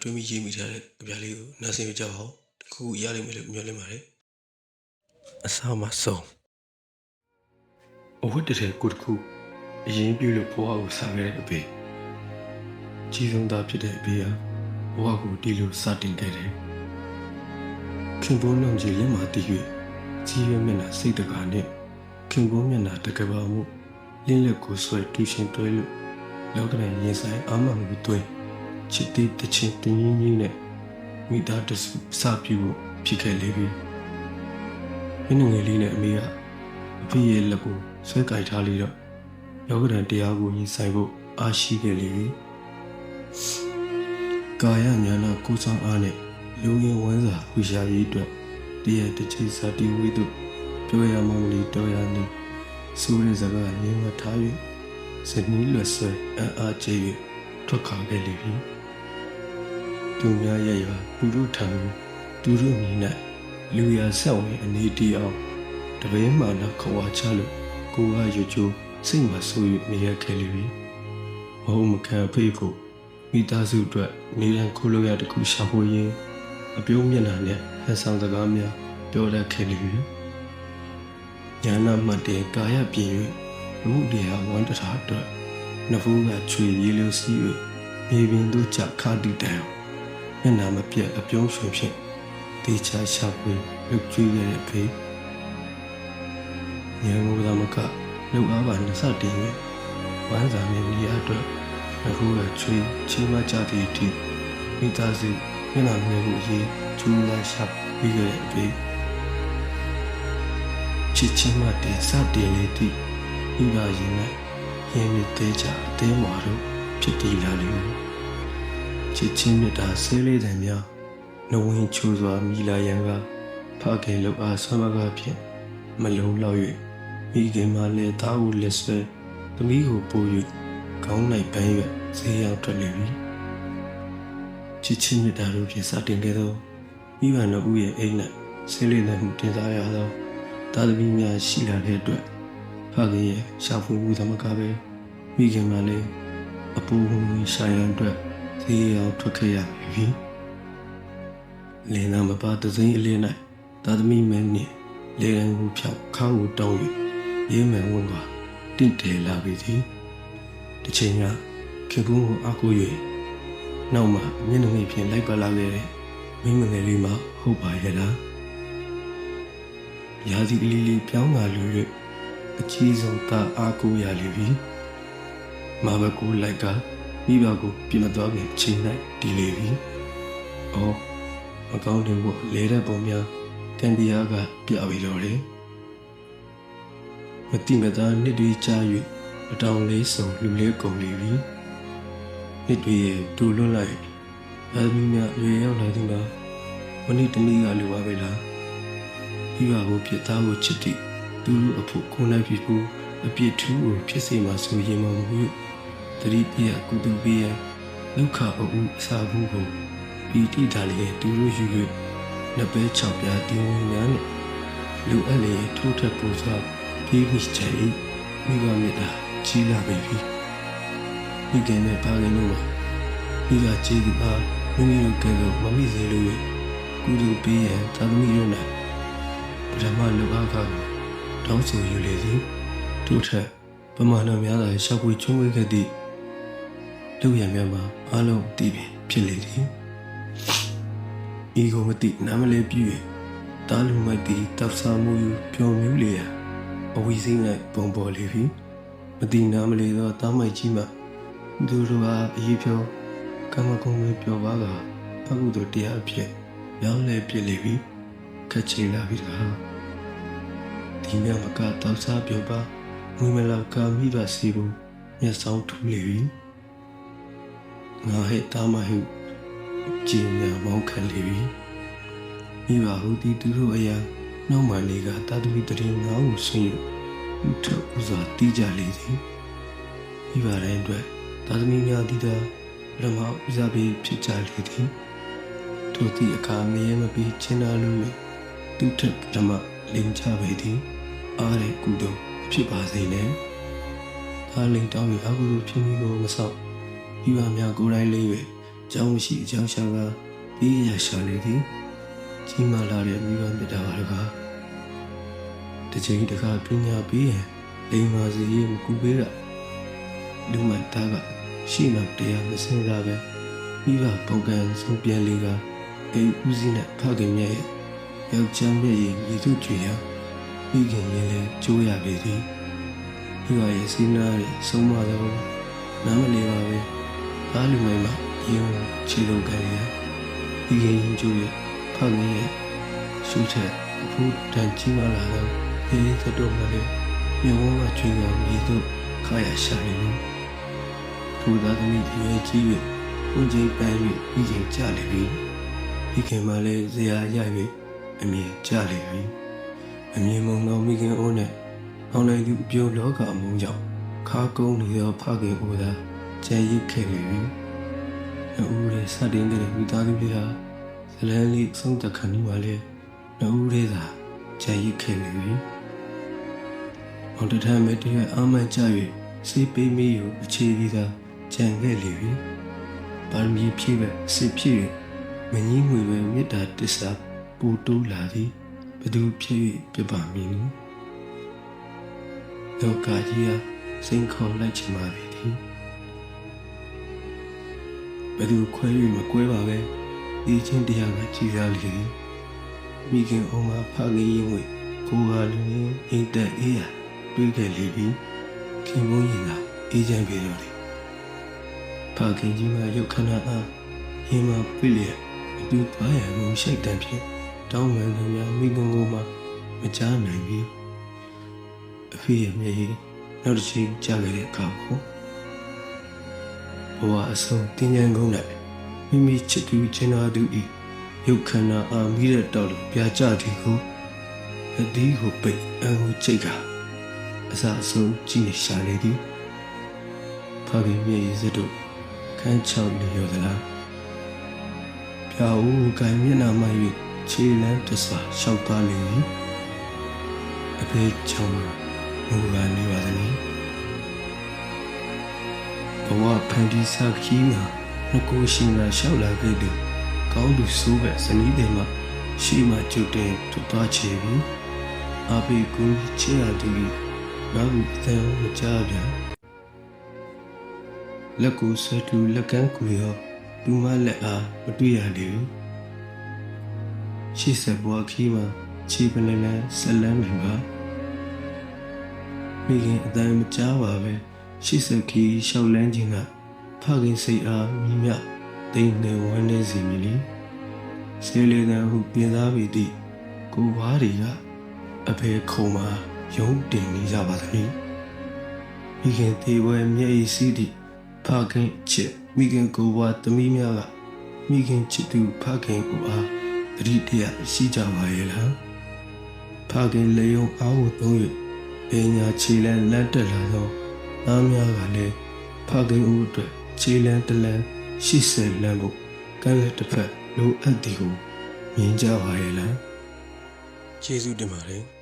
တွင်းပြီးရေးမိထားတဲ့အပြားလေးကိုနားဆင်ကြပါဦးတခုရလိမ့်မယ်လို့မျှော်လင့်ပါတယ်အစားမဆုံးအဝတ်တည်းကိုတခုအရင်ပြုလို့ဘဝကိုဆာခဲ့တဲ့အဖေကြီးဆုံးသားဖြစ်တဲ့အဖေဟာဘဝကိုဒီလိုစတင်ခဲ့တယ်ခင်ဗျုံးနှုံကြီးလက်မှာတည်၍ကြီးရွယ်မျက်နှာစိတ်တကာနဲ့ခင်ဗျုံးမျက်နှာတကဘာမှုလင်းလက်ကိုဆွဲတူရှင်တွဲလို့လောကရန်ရင်ဆိုင်အာမမှုတွဲချစ်တဲ့တချင်းတင်းရင်းကြီးနဲ့မိသားတစုစပြုဖို့ဖြစ်ခဲ့လေပြီမင်းငယ်လေးနဲ့အမေကအဖေရဲ့လက်ကိုဆွဲကြိုက်ထားလေးတော့လောကရန်တရားကိုရင်ဆိုင်ဖို့အားရှိခဲ့လေပြီကာယညာနာကိုယ်ဆောင်အားနဲ့လူငယ်ဝမ်းစာဝှရှာရေးအတွက်တရတချီစာတီဝေးတို့ပြောရမှမလို့တော်ရနေဆိုးရစကားရင်းမထား၍စနီးလွတ်ဆွဲအားကျ၍ထွက်ခါခဲ့လေပြီသူများရရပုရုထံသူတို့မြင်၌လူရဆက်ဝင်အနေတီအောင်တပင်းမှလာခွာချလို့ကိုကရွချိုးစိတ်မဆိုး၍နေရခဲ့လေပြီမဟုတ်မခံဖေးဖို့မိသားစုအတွက်နေရန်ခိုးလို့ရတခုရှာဖို့ရင်အပြုံးမျက်နှာနဲ့ဟန်ဆောင်စကားများပြောတတ်ခဲ့လေပြီညာနာမှတ်တဲ့ကာယပြင်၍လူတရားဝန်တထာအတွက်နဖူးကချွေရီလိုစီး၍မြေပြင်သို့ချခါတိတံမျက်နှာမပြတ်အပြုံးရွှင်ဖြင့်တေချာရှာဖွေလုတ်ကျွေးခဲ့တဲ့ဖေးဉာဏ်ကိုသာမကလုံအားပါနှစ်ဆတင်၍ဝမ်းစာမြေကြီးအတွက်နဖူးကချွေချင်းမကြသည့်အထိမိသားစုမျက်နှာငယ်ကိုရေးကျူးလာရှာပြီးခဲ့တဲ့ဖေးချစ်ချင်းမတင်စတင်လေသည့်ဤပါရင်နဲ့ရင်းမြစ်သေးချအသေးမွာတို့ဖြစ်တည်လာလိမ့်မယ်ချစ်ချင်းမြတ်တာဆဲလေးတယ်များနဝင်းချိုးစွာမိလာရန်ကဖခင်လောက်အားဆွမ်းမကားဖြင့်မလုံလောက်၍မိခင်မှလည်းသားကိုလက်ဆွဲသမီးကိုပို့၍ခေါင်း၌ပန်း၍ဈေးရောက်ထွက်လေပြီချစ်ချင်းမြတ်တာတို့ဖြင့်စတင်ခဲ့သောမိဘတို့ရဲ့အိမ်၌ဆဲလေးတယ်မှုတင်စားရသောသာသမီများရှိလာတဲ့အတွက်ဖခင်ရဲ့ရှာဖွေမှုသမကပဲမိခင်မှလည်းအပူဝင်ရှာရန်အတွက်ဈေးရောက်ထွက်ခဲ့ရပြီလင်းနာမပါတစိမ့်အလင်း၌သာသမီမင်းနှင့်လေရန်ကိုဖြောက်ခါကိုတောင်း၍ရေးမယ်ဝင်ပါတင့်တယ်လာပြီသည်တစ်ချိန်ကခင်ဗျုံးကိုအကူ၍နောက်မှမျက်နှာငယ်ဖြင့်လိုက်ပါလာခဲ့တဲ့မိမငယ်လေးမှဟုတ်ပါရဲ့လားရာသီအလီလီပြောင်းလာလို့၍အကြီးဆုံးသားအားကိုးရလိမ့်ပြီမဘကိုလိုက်ကမိဘကိုပြင်မသွားခင်ချိန်၌ဒီလေပြီအော်မကောင်းတဲ့ဘုလဲတဲ့ပုံများတန်တရားကပြပြီးတော့တယ်မတိမသားနှစ်တွေကြာ၍အတောင်လေးစုံလူလေးကုန်လေပြီနှစ်တွေရဲ့ဒူလွတ်လိုက်အမီးများရေရောက်လာသည်မှာမနေ့တနေ့ကလိုပါပဲလားမိဘကိုပြစ်သားကိုချစ်သည့်သူတို့အဖို့ကိုယ်၌ဖြစ်ဘူးအပြစ်ထူးကိုဖြစ်စေမှာဆိုရင်မဟုတ်တတိပြကုတုပြရဒုက္ခအုပ်အစာဘူးကိုပီတိတာလေးသူတို့ယူ၍နှစ်ပဲ၆ပြားတင်းဝင်များနဲ့လူအပ်လေထိုးထက်ပူစွာပြေးမိချင်မိဘမြတ်တာကြီးလာပြီမိခင်နဲ့ပါခင်တို့မိကကြီးကပါမိမိတို့ကဲလို့မမိစေလို့ကုတုပြရသာသမီတို့နဲ့ပထမလူအားကတောင်းဆိုယူလေသည်ထို့ထက်ပမာဏများစွာရှောက်ပွေချုံးဝဲခဲ့သည့်လူရံများမှာအလုံးတည်ပြီးဖြစ်လေသည်ဤကိုမသိနားမလဲပြည့်တားလူမိုက်သည်တောက်စားမှုပျော်မြူးလေရာအဝီစိမ့်၌ပုံပေါ်လေပြီမသိနားမလဲသောတားမိုက်ကြီးမှသူတို့ဟာအရေးပြောကမ္မကုံပဲပျော်ပါကအကုသိုလ်တရားအဖြစ်ရောင်းလဲပြစ်လေပြီခက်ချေလာပြီတကားဒီမြတ်မကတောက်စားပြောပါဝိမလာကမိဘစီဘူးမျက်စောင်းထူလေပြီငါဟဲ့တားမဟုကြည်ညာမောင်းခံလေပြီမိဘဟုတီသူတို့အရာနောက်မှလေးကတာတူတရင်ငါ့ကိုဆွင့်ဥထဥစွာတီးကြလေသည်မိဘတိုင်းအတွက်သာသမီများတီးတာပထမဦးစားပေးဖြစ်ကြလေသည်ထို့သည့်အခါမရေမပြီးချင်းနာလို့သူထက်ပထမလင်းချပေသည်အားတဲ့ကုသိုလ်ဖြစ်ပါစေနဲ့ဒါလိန်တောင်းပြီးအကုသိုလ်ဖြစ်မိကိုမဆောက်မိဘများကိုယ်တိုင်လေး၍ ကျောင်းရှိအကြောင်းရှာကပြီးရရှာလေသည်ကြီးမားလာတဲ့မိဘမြတ်တာကတစ်ချိန်တစ်ခါပညာပေးရင်လိမ္မာစီရေးမကူပေးတာလူမသားကရှိနောက်တရားမစင်စားပဲမိဘပုံကံဆုံးပြန်လေကအိမ်ဦးစီးနဲ့ဖခင်ရဲ့ယောက်ျားမြတ်ရဲ့ရည်သူကြွေရပြီးခင်ရင်လဲကျိုးရပေသည်မိဘရဲ့စီးနာရဲ့ဆုံးမသောနားမလည်ပါပဲအားလူမိုင်းမှာယုံချီလုံးကြရပြီးခင်ရင်ကျိုးရဖခင်ရဲ့ရှုချက်အဖို့တန်ကြီးမာလာတော့အေးသတော်မှလည်းမြေဝန်းကချွေကမြေတို့ခါရရှာနေလို့ထိုသားသမီးအရွယ်ကြီး၍ဝန်ကြီးပန်း၍ပြီးချိန်ကြလေပြီပြီးခင်မှလည်းဇရာရ၍အမြင်ကြလေပြီအမြင်မုံတော်မိခင်အိုးနဲ့အောင်နိုင်သူအပြုံးလောကအမုန်းကြောင့်ခါကုန်းနေသောဖခင်အိုးသာကြံရစ်ခဲ့ပြီအူးရဲ့စတင်တဲ့မိသားစုလေးဟာဇလန်းလေးဆုံးသက်ခံပြီးမှလည်းနှူးလေးသာကြံရစ်ခဲ့ပြီအောင်တထမ်းမဲ့တည်းအာမန်ကြ၍စေးပေးမိကိုအခြေပြီးသာကြံခဲ့လေပြီပါရမီဖြည့်ပဲစစ်ဖြည့်မကြီးငွေပဲမေတ္တာတစ္ဆာပူတိုးလာသည်ဘသူဖြည့်၍ပြပါမည်လောကကြီးဟာစိန်ခေါ်လိုက်ချင်ပါသည်ဘသူခွဲ၍မကွဲပါပဲဒီချင်းတရားကကြည်စားလေသည်မိခင်အောင်မှာဖခင်ရင်ဝေကိုဟာလူရင်းအိတ်တက်အေးရတွေးခဲ့လေပြီခင်မုန်းရင်ကအေးချမ်းပြေတော့တယ်ဖခင်ကြီးကရုပ်ခဏအားရင်မပြည့်လျက်အတူသွားရမှုရှိတ်တန်ဖြင့်တောင်းပန်သူများမိခင်ကိုမှမကြားနိုင်ပြီအဖေရဲ့မြေနောက်တစ်ချိန်ကြားခဲ့တဲ့အခါကိုဘဝအဆုံးတင်းញံကုန်လိုက်မိမိချစ်သူချင်းသားသူဤရုပ်ခန္ဓာအာမိတဲ့တော်လိုပြကြသည်ကိုအဒီကိုပိတ်အငုချိတ်ကအစအဆုံးကြည့်နေရှာလေသည်ဖခင်မြေစတို့ခန်းချောက်နေရသလားပြာဦးကံမျက်နှာမှ၍ခြေလန်းတစွာလျှောက်သွားလေသည်အဖေချောင်းမူကနေပါသည်ဘဝဖန်တီးစားခီးမှာနှကိုရှင်ကလျှောက်လာခဲ့သူကောင်းသူဆိုးပဲဇနီးတွေမှာရှိမှကျုပ်တဲ့သွားချေပြီးအဖေကိုချေရသူနောက်အသက်မကြပြန်လက်ကိုဆွဲတူလက်ကန်းကူရောလူမလက်အားမတွေ့ရလေဘူးရှေ့ဆက်ဘွားခီးမှာခြေပလလန်းဆက်လန်းနေပါမိခင်အတိုင်းမကြားပါပဲရှေ့ဆက်ခီးရှောက်လန်းခြင်းကဖခင်စိတ်အားမိမြတိမ်နေဝမ်းနေစီမီလီဆေးလေးကဟုပြင်သားပေသည့်ကိုဝါးတွေကအဖေခုံမှာယုံတင်နေကြပါသည်မိခင်သေးဝဲမျက်ရည်စီးသည့်ဖခင်ချစ်မိခင်ကိုဝါသမီးများကမိခင်ချစ်သူဖခင်ကိုအားတတိတရားရှိကြပါရဲ့လားဖခင်လေယုံအားကိုသုံး၍ပညာခြေလန်းလက်တက်လာသောသားများကလည်းဖခင်ဦးအတွက်ခြေလန်းတလန်းရှိစဲလန်းဖို့ကံလက်တစ်ဖက်လိုအပ်သည်ကိုမြင်ကြပါရဲ့လားကျေးဇူးတင်ပါတယ်